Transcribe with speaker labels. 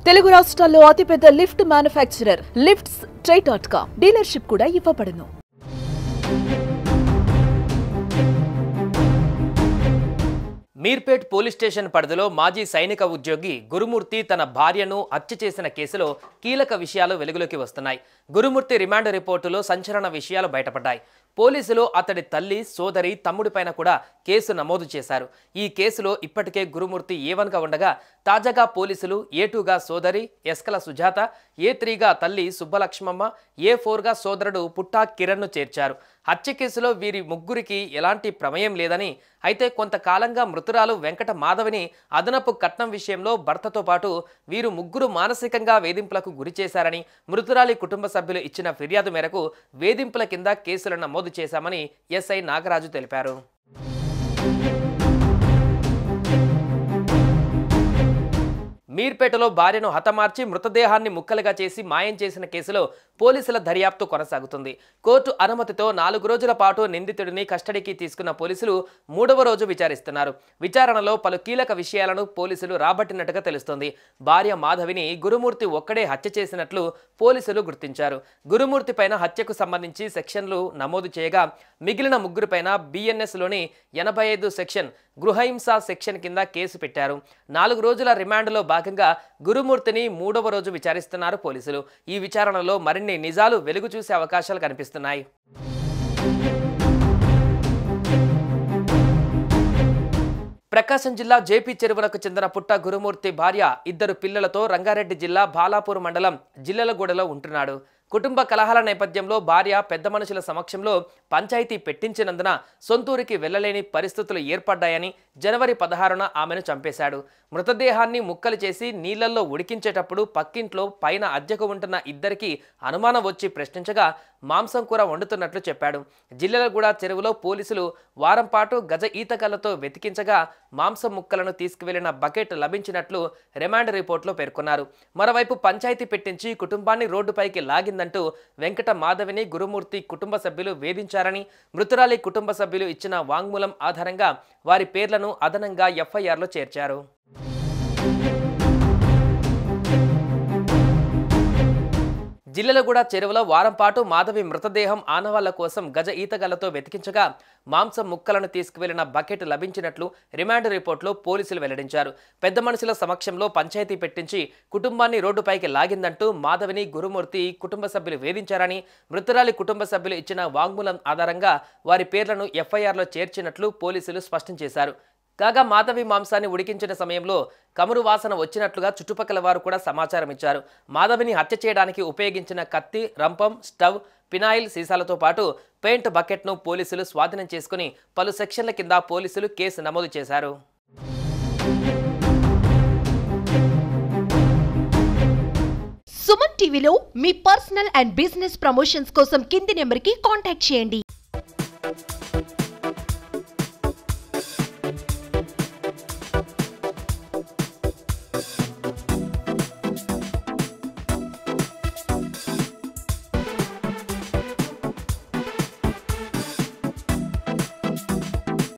Speaker 1: తెలుగు రాష్ట్రాల్లో అతిపెద్ద lift manufacturer lifts ట్రై.com dealership కూడా ఇవ్వబడును.
Speaker 2: మీర్పేట్ పోలీస్ స్టేషన్ పరిధిలో మాజీ సైనిక ఉద్యోగి గురుమూర్తి తన భార్యను హత్య చేసిన కేసులో కీలక విషయాలు వెలుగులోకి వస్తున్నాయి. గురుమూర్తి రిమాండ్ రిపోర్టులో సంచలన విషయాలు బయటపడ్డాయి. పోలీసులు అతడి తల్లి, సోదరి, తమ్ముడిపైన కూడా కేసు నమోదు చేశారు. ఈ కేసులో ఇప్పటికే గురుమూర్తి A1గా ఉండగా తాజాగా పోలీసులు A2గా సోదరి ఎస్కల సుజాత, A3గా తల్లి సుబ్బలక్ష్మమ్మ, A4గా సోదరుడు పుట్టా కిరణ్ను చేర్చారు. హత్య కేసులో వీరి ముగ్గురికి ఎలాంటి ప్రమేయం లేదని, అయితే కొంతకాలంగా మృతురాలు వెంకట మాధవిని అదనపు కట్నం విషయంలో భర్తతో పాటు వీరు ముగ్గురు మానసికంగా వేధింపులకు గురి చేశారని మృతురాలి కుటుంబ సభ్యులు ఇచ్చిన ఫిర్యాదు మేరకు వేధింపుల కింద కేసులు నమోదు చేశామని ఎస్ఐ నాగరాజు తెలిపారు. మీర్పేటలో భార్యను హతమార్చి మృతదేహాన్ని ముక్కలుగా చేసి మాయం చేసిన కేసులో పోలీసుల దర్యాప్తు కొనసాగుతుంది. కోర్టు అనుమతితో 4 రోజుల పాటు నిందితుడిని కస్టడీకి తీసుకున్న పోలీసులు 3వ రోజు విచారిస్తున్నారు. విచారణలో పలు కీలక విషయాలను పోలీసులు రాబట్టినట్టుగా తెలుస్తోంది. భార్య మాధవిని గురుమూర్తి ఒక్కడే హత్య చేసినట్లు పోలీసులు గుర్తించారు. గురుమూర్తి పైన హత్యకు సంబంధించి సెక్షన్లు నమోదు చేయగా మిగిలిన ముగ్గురిపైన BNSలోని 85 సెక్షన్ గృహహింస సెక్షన్ కింద కేసు పెట్టారు. 4 రోజుల రిమాండ్లో భాగంగా గురుమూర్తిని 3వ రోజు విచారిస్తున్నారు పోలీసులు. ఈ విచారణలో మరిన్ని నిజాలు వెలుగు చూసే అవకాశాలు కనిపిస్తున్నాయి. ప్రకాశం జిల్లా జేపీ చెరువులకు చెందిన పుట్ట గురుమూర్తి భార్య 2 పిల్లలతో రంగారెడ్డి జిల్లా బాలాపూర్ మండలం జిల్లెలగూడలో ఉంటున్నాడు. కుటుంబ కలహాల నేపథ్యంలో భార్య పెద్ద మనుషుల సమక్షంలో పంచాయతీ పెట్టించినందున సొంతూరికి వెళ్లలేని పరిస్థితులు ఏర్పడ్డాయని జనవరి 16న ఆమెను చంపేశాడు. మృతదేహాన్ని ముక్కలు చేసి నీళ్లలో ఉడికించేటప్పుడు పక్కింట్లో పైన అద్దెకు ఉంటున్న ఇద్దరికి అనుమానం వచ్చి ప్రశ్నించగా మాంసం కూర వండుతున్నట్లు చెప్పాడు. జిల్లెలగూడ చెరువులో పోలీసులు వారం పాటు గజ ఈతగాళ్లతో వెతికించగా మాంసం ముక్కలను తీసుకువెళ్లిన బకెట్ లభించినట్లు రిమాండ్ రిపోర్టులో పేర్కొన్నారు. మరోవైపు పంచాయతీ పెట్టించి కుటుంబాన్ని రోడ్డుపైకి లాగిందంటూ వెంకట మాధవిని గురుమూర్తి కుటుంబ సభ్యులు వేధించారని, మృతురాలి కుటుంబ సభ్యులు ఇచ్చిన వాంగ్మూలం ఆధారంగా వారి పేర్లను అదనంగా FIRలో చేర్చారు. జిల్లెలగూడ చెరువులో వారం పాటు మాధవి మృతదేహం ఆనవాళ్ల కోసం గజ ఈతగాళ్లతో వెతికించగా మాంసం ముక్కలను తీసుకువెళ్లిన బకెట్ లభించినట్లు రిమాండ్ రిపోర్టులో పోలీసులు వెల్లడించారు. పెద్ద మనుషుల సమక్షంలో పంచాయతీ పెట్టించి కుటుంబాన్ని రోడ్డుపైకి లాగిందంటూ మాధవిని గురుమూర్తి కుటుంబ సభ్యులు వేధించారని, మృతురాలి కుటుంబ సభ్యులు ఇచ్చిన వాంగ్మూలం ఆధారంగా వారి పేర్లను FIRలో చేర్చినట్లు పోలీసులు స్పష్టం చేశారు. కాగా మాధవి మాంసాన్ని ఉడికించిన సమయంలో కమురు వాసన వచ్చినట్లుగా చుట్టుపక్కల వారు కూడా సమాచారం ఇచ్చారు. మాధవిని హత్య చేయడానికి ఉపయోగించిన కత్తి, రంపం, స్టవ్, పినాయిల్ సీసాలతో పాటు పెయింట్ బకెట్ను పోలీసులు స్వాధీనం చేసుకుని పలు సెక్షన్ల కింద పోలీసులు కేసు నమోదు చేశారు.
Speaker 3: సుమన్ టీవీలో మీ పర్సనల్ అండ్ బిజినెస్ ప్రమోషన్స్ కోసం కింది నెంబర్కి కాంటాక్ట్ చేయండి.